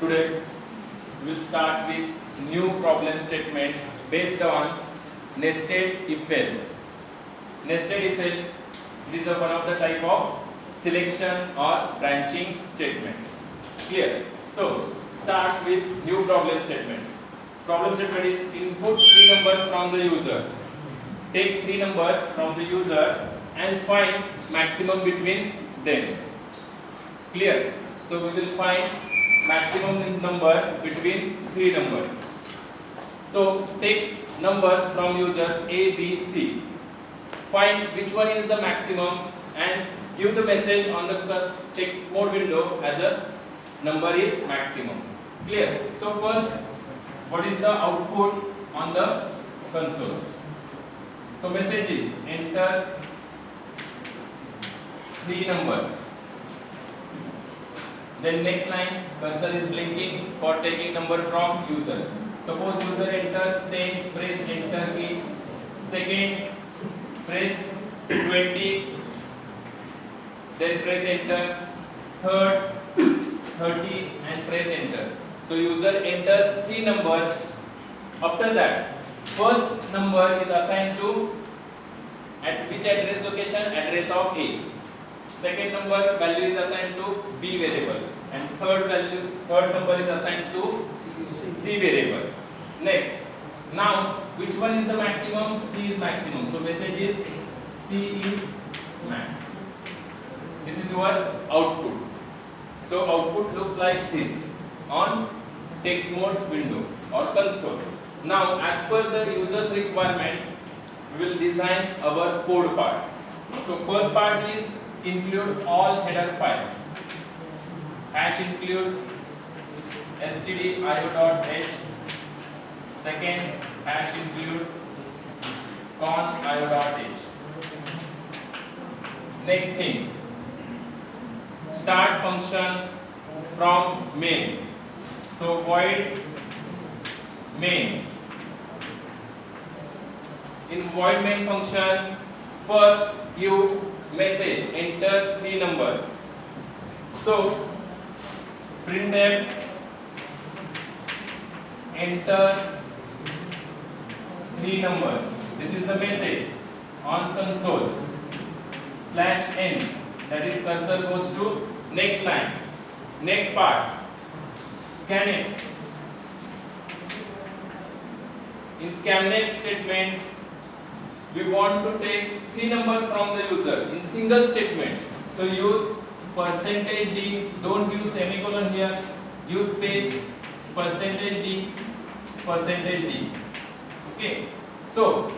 Today we will start with new problem statement based on nested if-else. Nested if-else is one of the type of selection or branching statement. Clear? So start with new problem statement. Problem statement is input 3 numbers from the user. Take 3 numbers from the user and find maximum between them. Clear? So we will find maximum number between 3 numbers. So take numbers from users A, B, C. Find which one is the maximum and give the message on the text mode window as a number is maximum. Clear? So first, what is the output on the console? So message is enter 3 numbers. Then next line, cursor is blinking for taking number from user. Suppose user enters 10, press enter key. Second, press 20, then press enter. Third, 30 and press enter. So user enters 3 numbers. After that, first number is assigned to at which address location? Address of A. Second number value is assigned to B variable, and third number is assigned to C variable. Next, now which one is the maximum? C is maximum. So message is C is max. This is your output. So output looks like this on text mode window or console. Now as per the user's requirement, we will design our code part. So first part is include all header files. Hash include stdio.h. Second, hash include con.io.h. Next thing, start function from main. So void main. In void main function, first give message enter 3 numbers. So printf enter 3 numbers. This is the message on console. /n, that is cursor goes to next line. Next part, scanf. In scanf statement, we want to take 3 numbers from the user in single statement. So use %d, don't use semicolon here, use space, %d, %d. Okay. So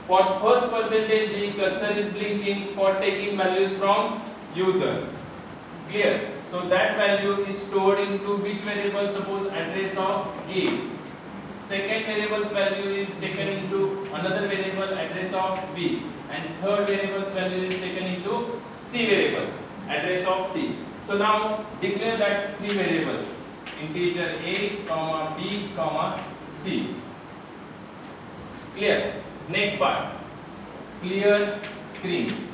for first %d, cursor is blinking for taking values from user. Clear? So that value is stored into which variable? Suppose address of A. Second variable's value is taken into another variable, address of B, and third variable's value is taken into C variable, address of C. So now declare that 3 variables, integer A, B, C. Clear? Next part, clear screen.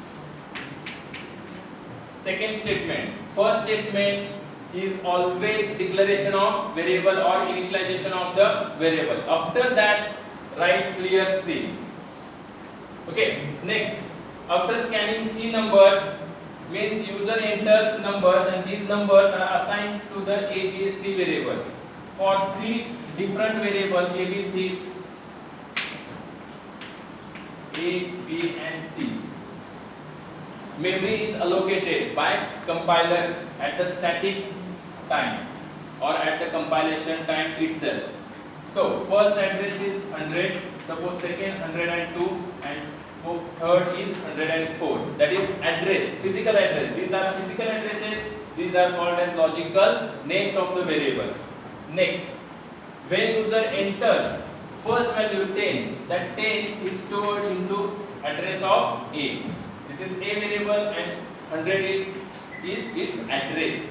Second statement, first statement is always declaration of variable or initialization of the variable. After that, write clear screen. Okay. Next, after scanning 3 numbers, means user enters numbers and these numbers are assigned to the A, B, C variable. For 3 different variables A, B, C, A, B and C. Memory is allocated by compiler at the static time or at the compilation time itself. So first address is 100, suppose second 102 and third is 104. That is address, physical address. These are physical addresses. These are called as logical names of the variables. Next, when user enters first value 10, that 10 is stored into address of A. This is A variable and 100 is its address.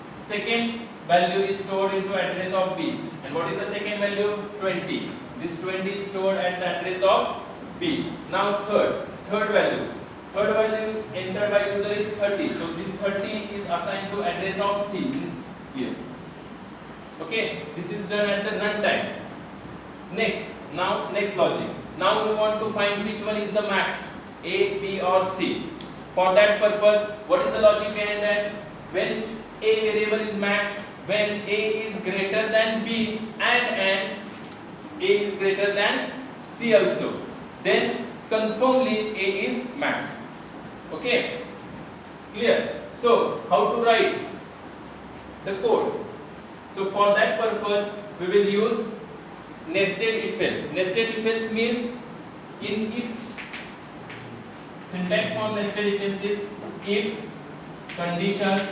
Second value is stored into address of B. And what is the second value? 20. This 20 is stored at the address of B. Now third value entered by user is 30. So this 30 is is assigned to address of C is here. Okay, this is done at the runtime. Next logic. Now we want to find which one is the max, A, B or C. For that purpose, what is the logic behind that? When A variable is max, when A is greater than B and A is greater than C also, then confirmly A is max. Okay, clear? So how to write the code? So for that purpose we will use nested if else. Nested if else means in if syntax for nested if else is if condition,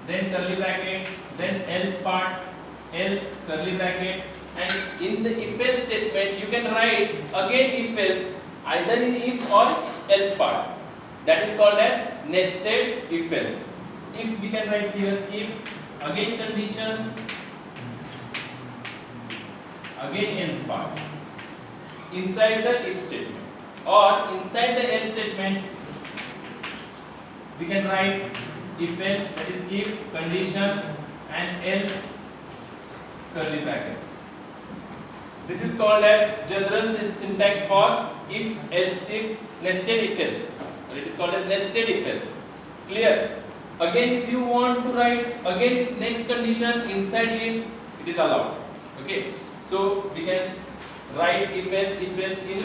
then curly bracket, then else part, else curly bracket, and in the if else statement you can write again if else either in if or else part. That is called as nested if else. If we can write here if again condition again else part inside the if statement, or inside the else statement we can write if else, that is if condition and else curly bracket. This is called as general syntax for if else if nested if else. It is called as nested if else. Clear? Again if you want to write again next condition inside if, it is allowed. Okay, so we can write if else in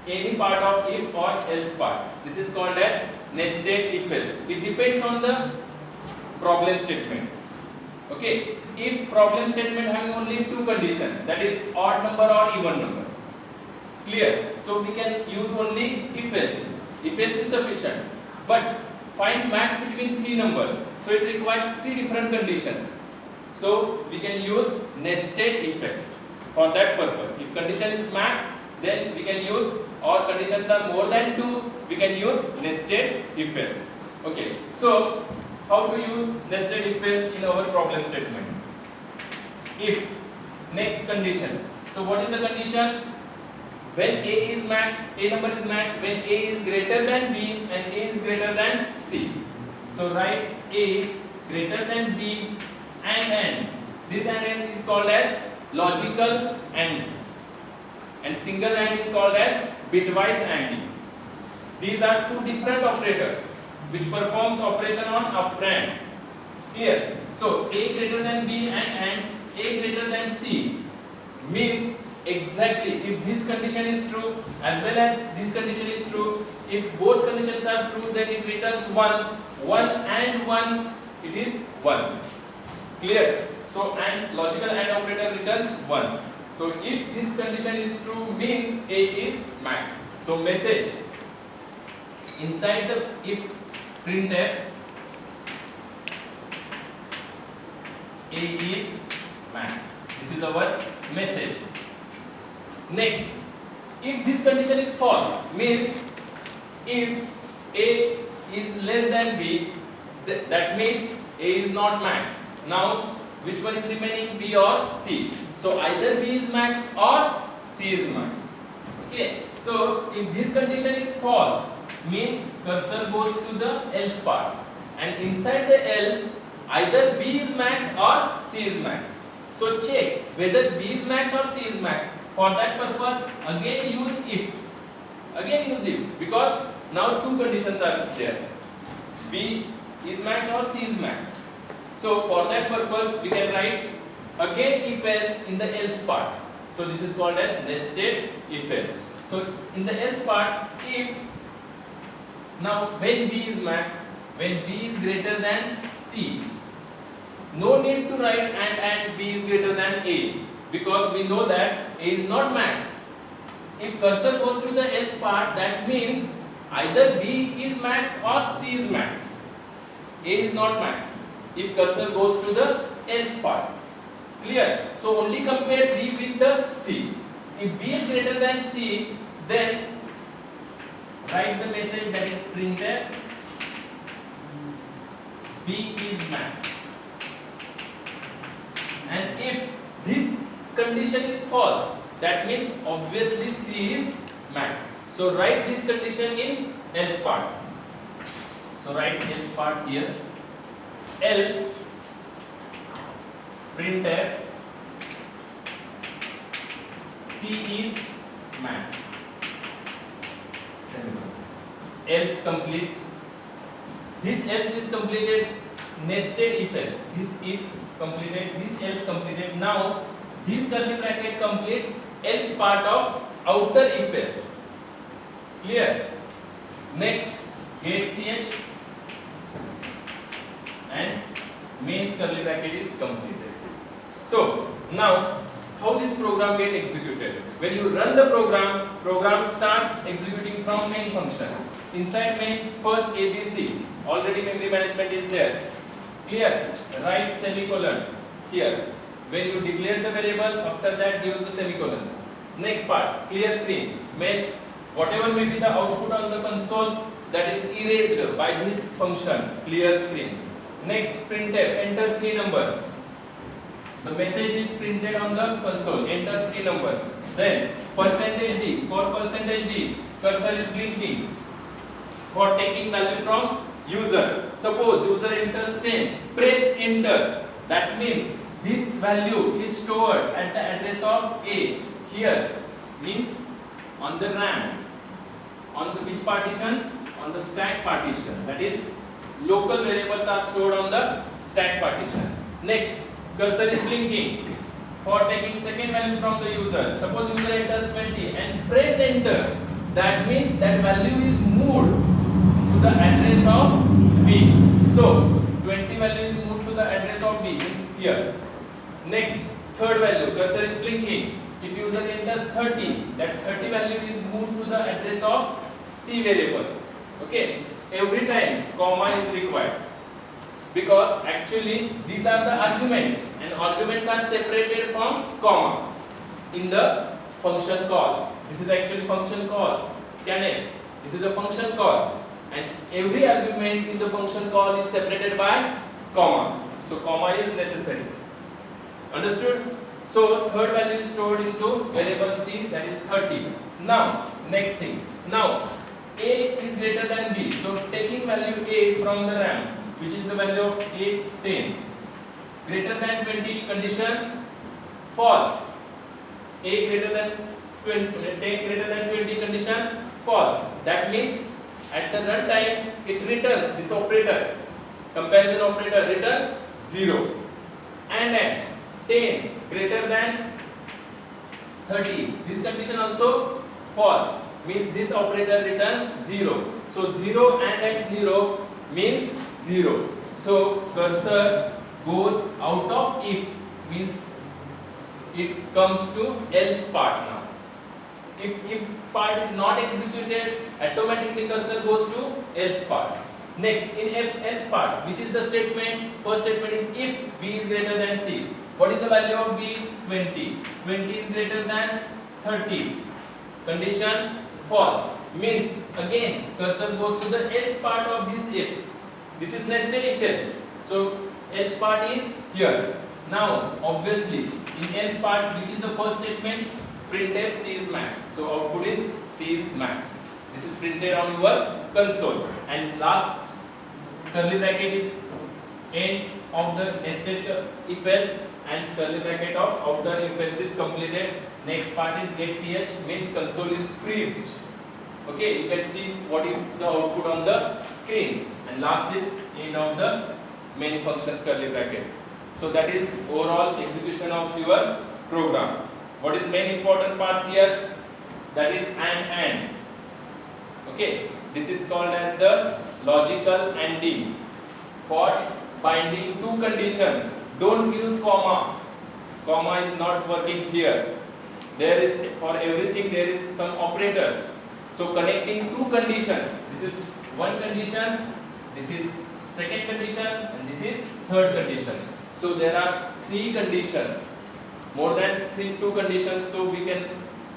any part of if or else part. This is called as nested if else. It depends on the problem statement. Okay, if problem statement having only two conditions, that is odd number or even number. Clear? So we can use only if else. If else is sufficient. But find max between three numbers, so it requires three different conditions. So we can use nested if else for that purpose. If condition is max, then we can use, or conditions are more than two, we can use nested if else. Okay, so how to use nested if else in our problem statement? If next condition. So what is the condition? When A is max, A number is max, when A is greater than B and A is greater than C. So write A greater than B and this and is called as logical and single AND is called as bitwise AND. These are two different operators which performs operation on operands. Clear? So A greater than B and A greater than C means exactly if this condition is true as well as this condition is true, if both conditions are true, then it returns 1. 1 and 1, it is 1. Clear? So and logical AND operator returns 1. So if this condition is true means A is max. So message inside the if printf A is max. This is our message. Next, if this condition is false means if A is less than B, that means A is not max. Now which one is remaining, B or C? So either B is max or C is max. Okay, so if this condition is false means cursor goes to the else part, and inside the else either B is max or C is max. So check whether B is max or C is max. For that purpose again use if. Again use if, because now two conditions are there. B is max or C is max. So for that purpose we can write again if else in the else part. So this is called as nested if else. So in the else part, if now when B is max, when B is greater than C, no need to write and B is greater than A, because we know that A is not max. If cursor goes to the else part, that means either B is max or C is max. A is not max if cursor goes to the else part. Clear? So only compare B with the C. If B is greater than C, then write the message, that is printf B is max. And if this condition is false, that means obviously C is max. So write this condition in else part. So write else part here. Else printf C is max. Else complete. This else is completed. Nested if else. This if completed. This else completed. Now this curly bracket completes else part of outer if else. Clear? Next, get ch and mains curly bracket is completed. So now how this program get executed? When you run the program starts executing from main function. Inside main, first ABC, already memory management is there. Clear? Write semicolon here. When you declare the variable, after that use the semicolon. Next part, clear screen. Main, whatever may be the output on the console, that is erased by this function, clear screen. Next, printf, enter 3 numbers. The message is printed on the console, enter 3 numbers. Then %d, for %d, cursor is blinking for taking value from user. Suppose user enters 10, press enter. That means this value is stored at the address of A. Here means on the RAM. On the which partition? On the stack partition. That is, local variables are stored on the stack partition. Next, cursor is blinking for taking second value from the user. Suppose user enters 20 and press enter. That means that value is moved to the address of B. So 20 value is moved to the address of B, means here. Next, third value, cursor is blinking. If user enters 30, that 30 value is moved to the address of C variable. Okay, every time comma is required, because actually these are the arguments and arguments are separated from comma in the function call. This is actually function call, scanf. This is a function call, and every argument in the function call is separated by comma. So comma is necessary. Understood? So third value is stored into variable C, that is 30. Now next thing. Now A is greater than B. So taking value A from the RAM, which is the value of A 10, greater than 20 condition false. A greater than 20, 10 greater than 20 condition false. That means at the run time it returns this operator, comparison operator returns 0. And at 10 greater than 30, this condition also false, means this operator returns 0. So 0 and at 0 means 0. So cursor goes out of if, means it comes to else part now. If part is not executed, automatically cursor goes to else part. Next, in else part, which is the statement? First statement is if B is greater than C. What is the value of B? 20. 20 is greater than 30. Condition false. Means again cursor goes to the else part of this if. This is nested if else. So else part is here. Now obviously in else part, which is the first statement? Printf C is max. So output is C is max. This is printed on your console. And last curly bracket is end of the nested if else, and curly bracket of outer if else is completed. Next part is get ch, means console is freezed. Okay, you can see what is the output on the screen. And last is end of the main functions curly bracket. So that is overall execution of your program. What is main important parts here? That is and. Okay, this is called as the logical ANDing for binding two conditions. Don't use comma. Comma is not working here. There is, for everything there is some operators. So connecting two conditions. This is one condition, this is second condition, and this is third condition. So there are three conditions. More than two conditions, so we can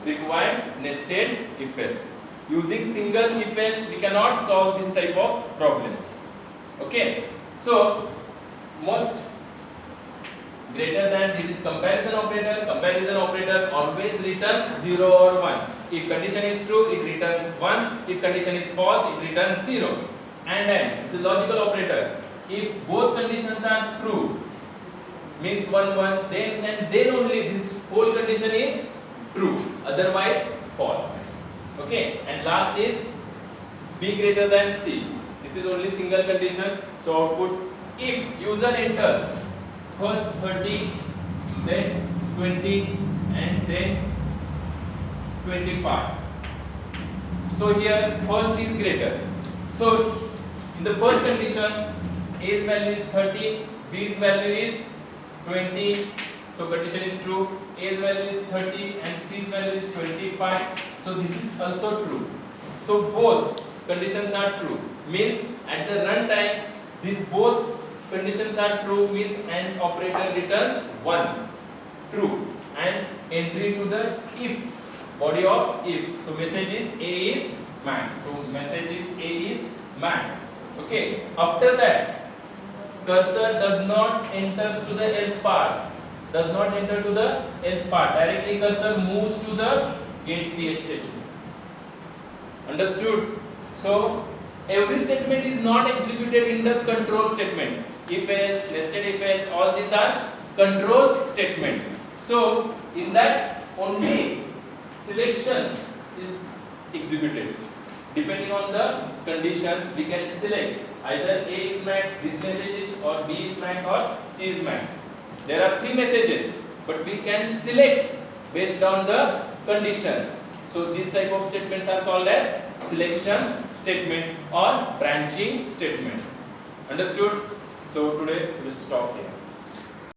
require nested if else. Using single if else we cannot solve this type of problems. Okay, so most greater than, this is comparison operator always returns 0 or 1. If condition is true, it returns 1. If condition is false, it returns 0. It's a logical operator. If both conditions are true, means 1 1, then and then only this whole condition is true, otherwise false. Okay, and last is b greater than c. This is only single condition. So output, if user enters first 30, then 20, and then 25. So here first is greater. So in the first condition, A's value is 30, B's value is 20. So condition is true. A's value is 30 and C's value is 25. So this is also true. So both conditions are true. Means at the runtime, these both conditions are true, means an operator returns 1 true and entry to the if, body of if. So message is A is max. So message is A is max. Okay. After that, cursor does not enter to the else part. Does not enter to the else part. Directly cursor moves to the get ch station. Understood? So every statement is not executed in the control statement. If else, nested if else, all these are control statement. So in that only selection is executed. Depending on the condition, we can select either A is max, this message is, or B is max, or C is max. There are 3 messages, but we can select based on the condition. So these type of statements are called as selection statement or branching statement. Understood? So today we will stop here.